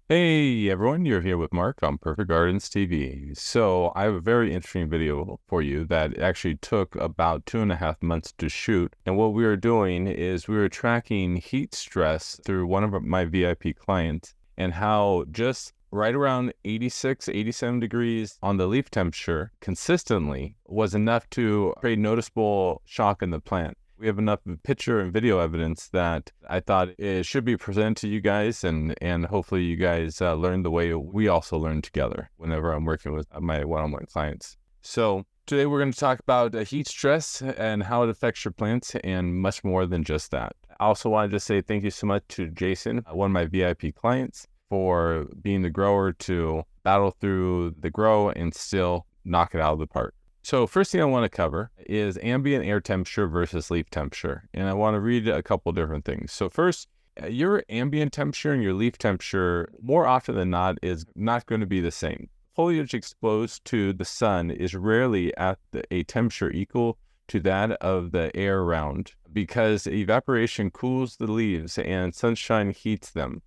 Hey everyone, you're here with Mark on Perfect Gardens TV. So I have a very interesting video for you that actually took about 2.5 months to shoot. And what we were doing is we were tracking heat stress through one of my VIP clients and how just right around 86, 87 degrees on the leaf temperature consistently was enough to create noticeable shock in the plant. We have enough picture and video evidence that I thought it should be presented to you guys, and hopefully you guys learn the way we also learn together whenever I'm working with my one-on-one clients. So today we're going to talk about heat stress and how it affects your plants and much more than just that. I also wanted to say thank you so much to Jason, one of my VIP clients, for being the grower to battle through the grow and still knock it out of the park. So first thing I want to cover is ambient air temperature versus leaf temperature. And I want to read a couple different things. So first, your ambient temperature and your leaf temperature, more often than not, is not going to be the same. Foliage exposed to the sun is rarely at a temperature equal to that of the air around, because evaporation cools the leaves and sunshine heats them.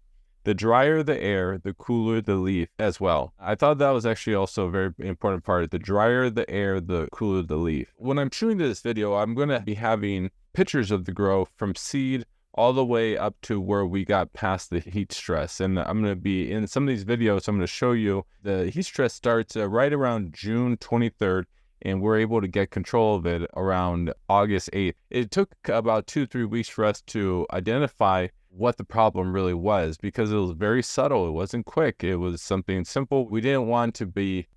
The drier the air, the cooler the leaf as well. I thought that was actually also a very important part. The drier the air, the cooler the leaf. When I'm shooting this video, I'm going to be having pictures of the grow from seed all the way up to where we got past the heat stress. And I'm going to be in some of these videos, I'm going to show you the heat stress starts right around June 23rd. And we're able to get control of it around August 8th. It took about 2-3 weeks for us to identify what the problem really was, because it was very subtle. It wasn't quick. It was something simple. We didn't want to be,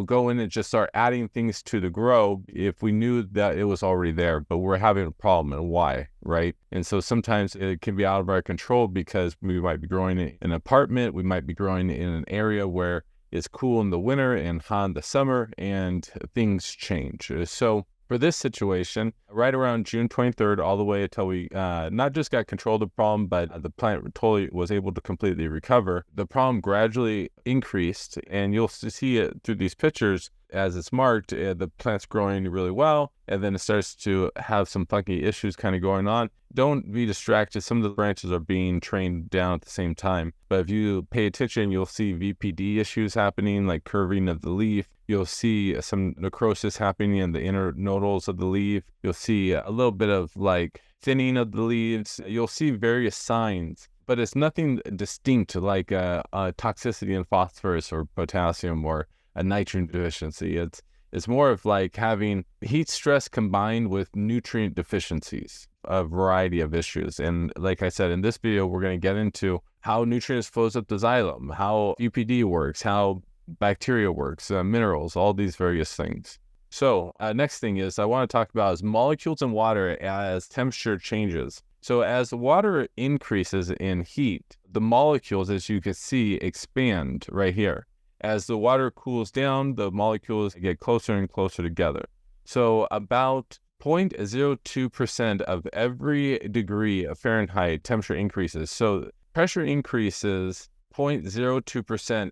go in and just start adding things to the grow if we knew that it was already there, but we're having a problem and why, right? And so sometimes it can be out of our control because we might be growing in an apartment. We might be growing in an area where it's cool in the winter and hot in the summer, and things change. So for this situation, right around June 23rd, all the way until we not just got control of the problem, but the plant totally was able to completely recover, the problem gradually increased, and you'll see it through these pictures as it's marked. The plant's growing really well, and then it starts to have some funky issues kind of going on. Don't be distracted. Some of the branches are being trained down at the same time. But if you pay attention, you'll see VPD issues happening, like curving of the leaf. You'll see some necrosis happening in the inner nodals of the leaf. You'll see a little bit of like thinning of the leaves. You'll see various signs, but it's nothing distinct like a toxicity in phosphorus or potassium or a nitrogen deficiency. It's more of like having heat stress combined with nutrient deficiencies, a variety of issues. And like I said, in this video, we're going to get into how nutrients flows up the xylem, how UPD works, how bacteria works, minerals, all these various things. So next thing is I want to talk about is molecules in water as temperature changes. So as water increases in heat, the molecules, as you can see, expand right here. As the water cools down, the molecules get closer and closer together. So about 0.02% of every degree of Fahrenheit temperature increases. So pressure increases 0.02%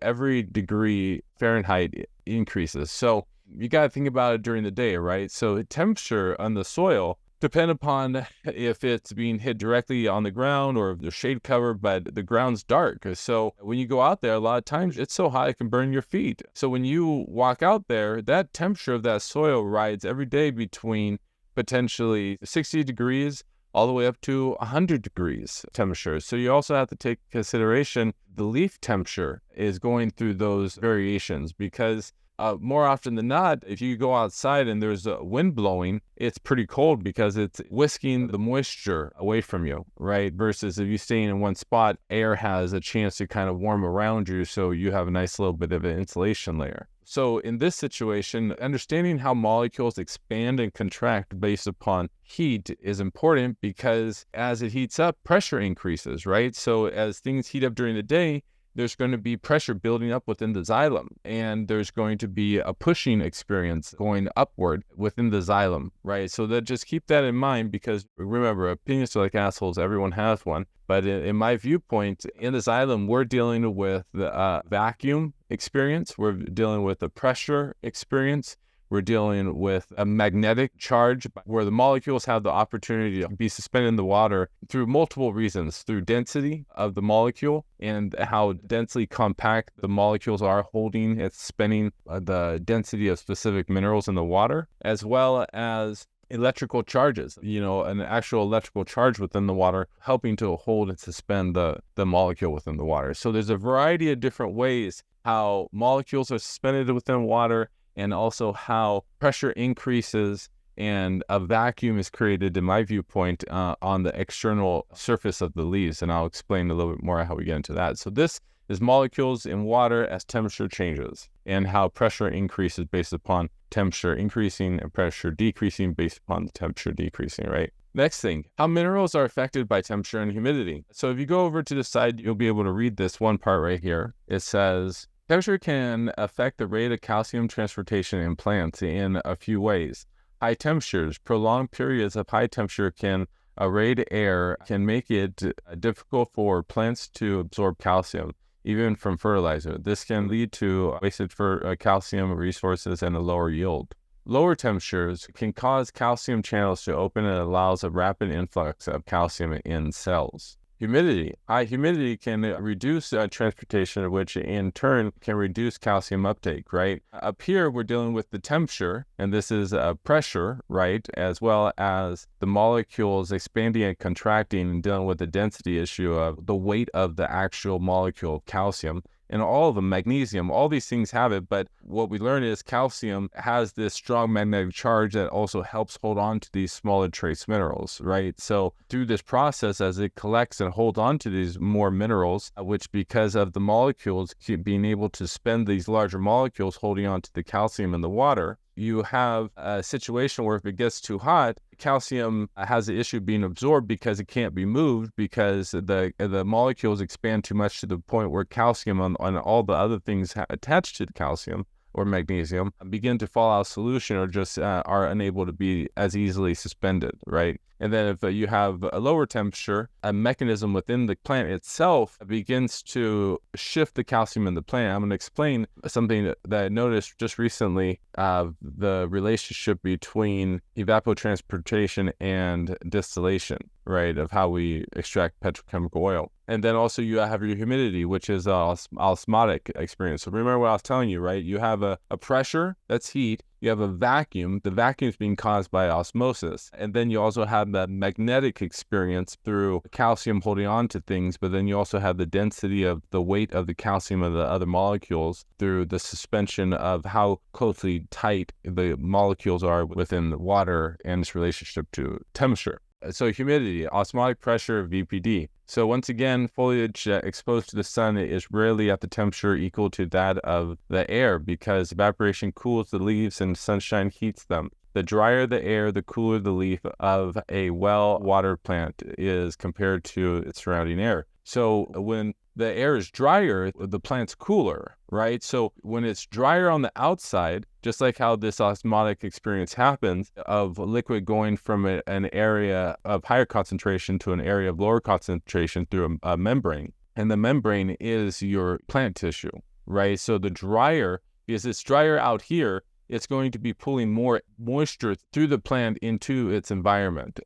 every degree Fahrenheit increases. So you got to think about it during the day, right? So temperature on the soil depend upon if it's being hit directly on the ground or if there's shade cover, but the ground's dark. So when you go out there, a lot of times it's so hot it can burn your feet. So when you walk out there, that temperature of that soil rides every day between potentially 60 degrees all the way up to 100 degrees temperature. So you also have to take consideration the leaf temperature is going through those variations, because more often than not, if you go outside and there's a wind blowing, it's pretty cold because it's whisking the moisture away from you, right? Versus if you stay in one spot, air has a chance to kind of warm around you, so you have a nice little bit of an insulation layer. So in this situation, understanding how molecules expand and contract based upon heat is important, because as it heats up, pressure increases, right? So as things heat up during the day, there's going to be pressure building up within the xylem, and there's going to be a pushing experience going upward within the xylem, right? So that just keep that in mind, because remember, opinions are like assholes. Everyone has one. But in my viewpoint, in the xylem, we're dealing with the vacuum experience. We're dealing with the pressure experience. we're dealing with a magnetic charge where the molecules have the opportunity to be suspended in the water through multiple reasons, through density of the molecule and how densely compact the molecules are holding and spinning the density of specific minerals in the water, as well as electrical charges, an actual electrical charge within the water, helping to hold and suspend the molecule within the water. So there's a variety of different ways how molecules are suspended within water, and also how pressure increases and a vacuum is created, in my viewpoint, on the external surface of the leaves. And I'll explain a little bit more how we get into that. So this is molecules in water as temperature changes, and how pressure increases based upon temperature increasing and pressure decreasing based upon the temperature decreasing, right? Next thing, how minerals are affected by temperature and humidity. So if you go over to the side, you'll be able to read this one part right here. It says, temperature can affect the rate of calcium transportation in plants in a few ways. High temperatures, prolonged periods of high temperature can aerate air, can make it difficult for plants to absorb calcium, even from fertilizer. This can lead to wasted calcium resources and a lower yield. Lower temperatures can cause calcium channels to open and allows a rapid influx of calcium in cells. Humidity. High humidity can reduce transportation, which in turn can reduce calcium uptake, right? Up here, we're dealing with the temperature, and this is pressure, right? As well as the molecules expanding and contracting, and dealing with the density issue of the weight of the actual molecule of calcium. And all of them, magnesium, all these things have it, but what we learn is calcium has this strong magnetic charge that also helps hold on to these smaller trace minerals, right? So through this process, as it collects and holds on to these more minerals, which because of the molecules being able to spend these larger molecules holding on to the calcium in the water, you have a situation where if it gets too hot, calcium has the issue being absorbed because it can't be moved, because the molecules expand too much to the point where calcium on all the other things attached to the calcium or magnesium begin to fall out of solution, or just are unable to be as easily suspended, right? And then if you have a lower temperature, a mechanism within the plant itself begins to shift the calcium in the plant. I'm going to explain something that I noticed just recently, the relationship between evapotranspiration and distillation, right, of how we extract petrochemical oil. And then also you have your humidity, which is osmotic experience. So remember what I was telling you, right? You have a pressure, that's heat. You have a vacuum. The vacuum is being caused by osmosis. And then you also have that magnetic experience through calcium holding on to things, but then you also have the density of the weight of the calcium of the other molecules through the suspension of how closely tight the molecules are within the water and its relationship to temperature. So humidity, osmotic pressure, VPD. So once again, foliage exposed to the sun is rarely at the temperature equal to that of the air, because evaporation cools the leaves and sunshine heats them. The drier the air, the cooler the leaf of a well-watered plant is compared to its surrounding air. So when the air is drier, the plant's cooler, right? So when it's drier on the outside, just like how this osmotic experience happens of liquid going from an area of higher concentration to an area of lower concentration through a membrane, and the membrane is your plant tissue, right? So the drier, because it's drier out here, it's going to be pulling more moisture through the plant into its environment,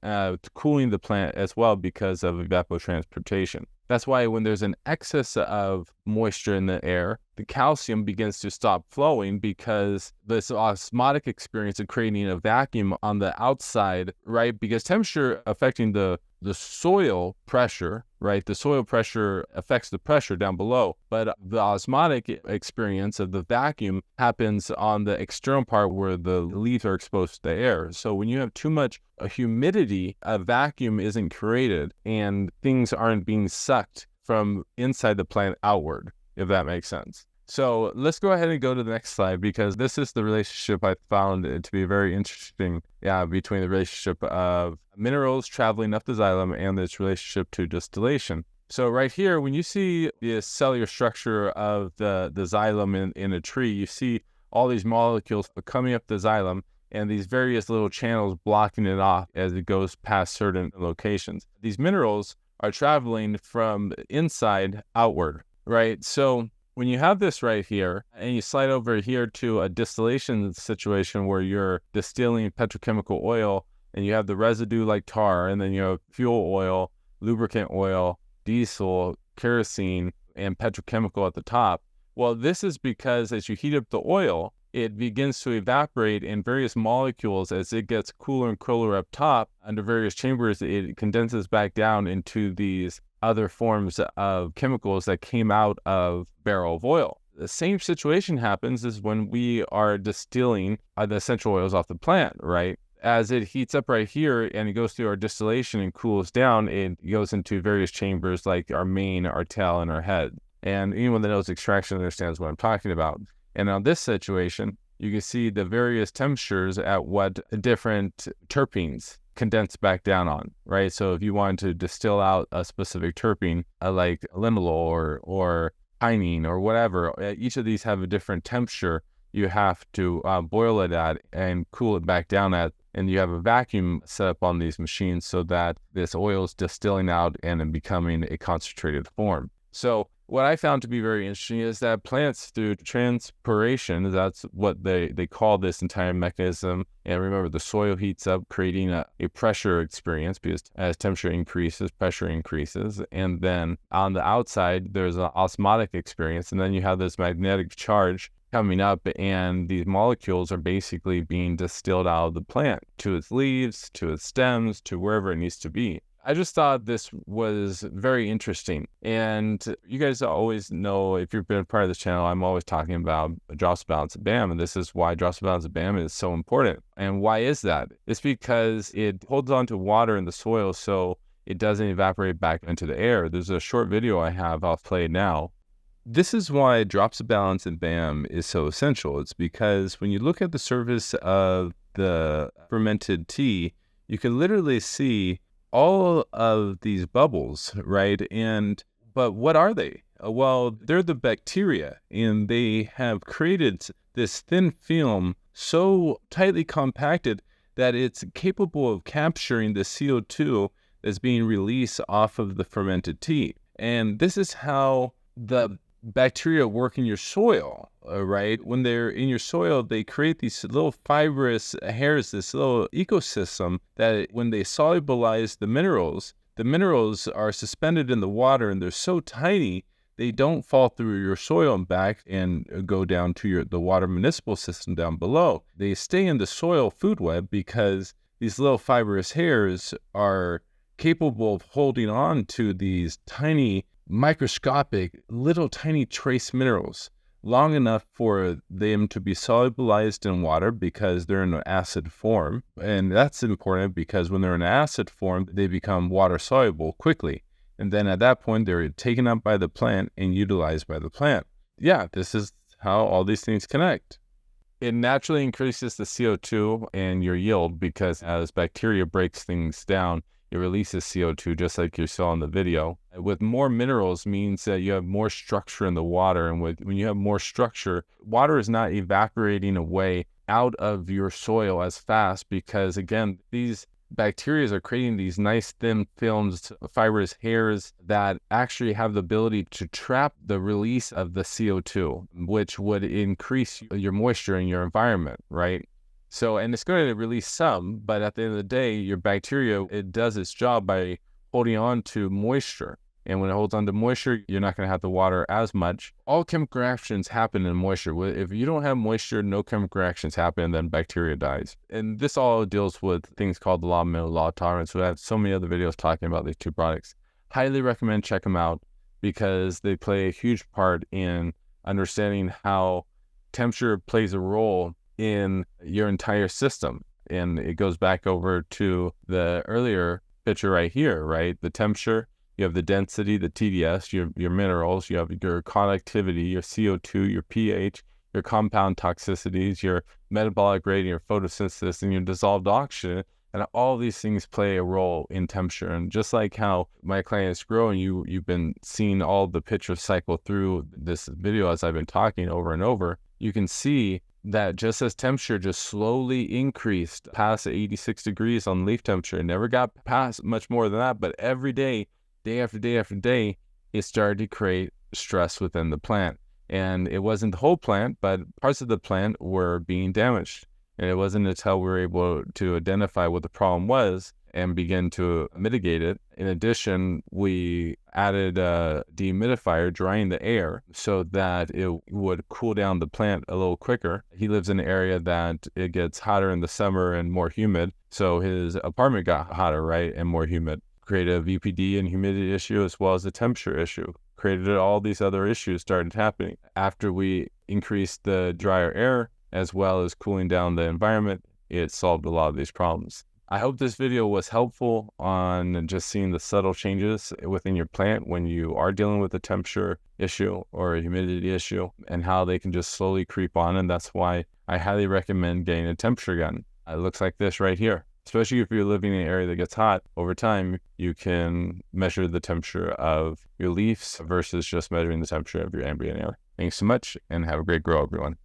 cooling the plant as well because of evapotranspiration. That's why when there's an excess of moisture in the air, the calcium begins to stop flowing, because this osmotic experience of creating a vacuum on the outside, right? Because temperature affecting the soil pressure, right? The soil pressure affects the pressure down below, but the osmotic experience of the vacuum happens on the external part where the leaves are exposed to the air. So when you have too much humidity, a vacuum isn't created and things aren't being sucked from inside the plant outward, if that makes sense. So let's go ahead and go to the next slide, because this is the relationship I found it to be very interesting between the relationship of minerals traveling up the xylem and this relationship to distillation. So right here, when you see the cellular structure of the xylem in a tree, you see all these molecules coming up the xylem and these various little channels blocking it off as it goes past certain locations. These minerals are traveling from inside outward, right? So When you have this right here and you slide over here to a distillation situation where you're distilling petrochemical oil and you have the residue like tar, and then you have fuel oil, lubricant oil, diesel, kerosene, and petrochemical at the top. Well, this is because as you heat up the oil, it begins to evaporate, and various molecules, as it gets cooler and cooler up top under various chambers, it condenses back down into these other forms of chemicals that came out of barrel of oil. The same situation happens is when we are distilling the essential oils off the plant, right? As it heats up right here and it goes through our distillation and cools down, it goes into various chambers like our main, our tail, and our head. And anyone that knows extraction understands what I'm talking about. And on this situation, you can see the various temperatures at what different terpenes condense back down on, right? So if you wanted to distill out a specific terpene, like linalool or pinene or whatever, each of these have a different temperature you have to boil it at and cool it back down at. And you have a vacuum set up on these machines so that this oil is distilling out and then becoming a concentrated form. So what I found to be very interesting is that plants, through transpiration, that's what they call this entire mechanism. And remember, the soil heats up, creating a pressure experience, because as temperature increases, pressure increases. And then on the outside, there's an osmotic experience. And then you have this magnetic charge coming up, and these molecules are basically being distilled out of the plant to its leaves, to its stems, to wherever it needs to be. I just thought this was very interesting. And you guys always know, if you've been part of this channel, I'm always talking about drops of balance of BAM. And this is why drops of balance of BAM is so important. And why is that? It's because it holds on to water in the soil so it doesn't evaporate back into the air. There's a short video I have, I'll play it now. This is why drops of balance in BAM is so essential. It's because when you look at the surface of the fermented tea, you can literally see all of these bubbles, right? But what are they? Well, they're the bacteria, and they have created this thin film so tightly compacted that it's capable of capturing the CO2 that's being released off of the fermented tea. And this is how the bacteria work in your soil, right? When they're in your soil, they create these little fibrous hairs, this little ecosystem that when they solubilize the minerals are suspended in the water, and they're so tiny, they don't fall through your soil and back and go down to the water municipal system down below. They stay in the soil food web because these little fibrous hairs are capable of holding on to these tiny microscopic little tiny trace minerals long enough for them to be solubilized in water, because they're in an acid form. And that's important because when they're in acid form, they become water soluble quickly. And then at that point, they're taken up by the plant and utilized by the plant. Yeah, this is how all these things connect. It naturally increases the CO2 and your yield, because as bacteria breaks things down, it releases CO2 just like you saw in the video. With more minerals means that you have more structure in the water. And when you have more structure, water is not evaporating away out of your soil as fast, because again, these bacteria are creating these nice thin films, fibrous hairs that actually have the ability to trap the release of the CO2, which would increase your moisture in your environment, right? So, and it's going to release some, but at the end of the day, your bacteria, it does its job by holding on to moisture. And when it holds on to moisture, you're not going to have to water as much. All chemical reactions happen in moisture. If you don't have moisture, no chemical reactions happen, and then bacteria dies. And this all deals with things called the law of minimal law of tolerance. We have so many other videos talking about these two products. Highly recommend check them out, because they play a huge part in understanding how temperature plays a role in your entire system. And it goes back over to the earlier picture right here, right? The temperature, you have the density, the TDS, your minerals, you have your conductivity, your CO2, your pH, your compound toxicities, your metabolic rate, your photosynthesis, and your dissolved oxygen. And all these things play a role in temperature. And just like how my clients grow, and you've been seeing all the pictures cycle through this video as I've been talking over and over, you can see that just as temperature just slowly increased past 86 degrees on leaf temperature, it never got past much more than that, but every day, day after day after day, it started to create stress within the plant. And it wasn't the whole plant, but parts of the plant were being damaged. And it wasn't until we were able to identify what the problem was and begin to mitigate it. In addition, we added a dehumidifier, drying the air so that it would cool down the plant a little quicker. He lives in an area that it gets hotter in the summer and more humid. So his apartment got hotter, right, and more humid. Created a VPD and humidity issue as well as a temperature issue. Created all these other issues started happening. After we increased the drier air as well as cooling down the environment, it solved a lot of these problems. I hope this video was helpful on just seeing the subtle changes within your plant when you are dealing with a temperature issue or a humidity issue and how they can just slowly creep on. And that's why I highly recommend getting a temperature gun. It looks like this right here. Especially if you're living in an area that gets hot, over time, you can measure the temperature of your leaves versus just measuring the temperature of your ambient air. Thanks so much and have a great grow, everyone.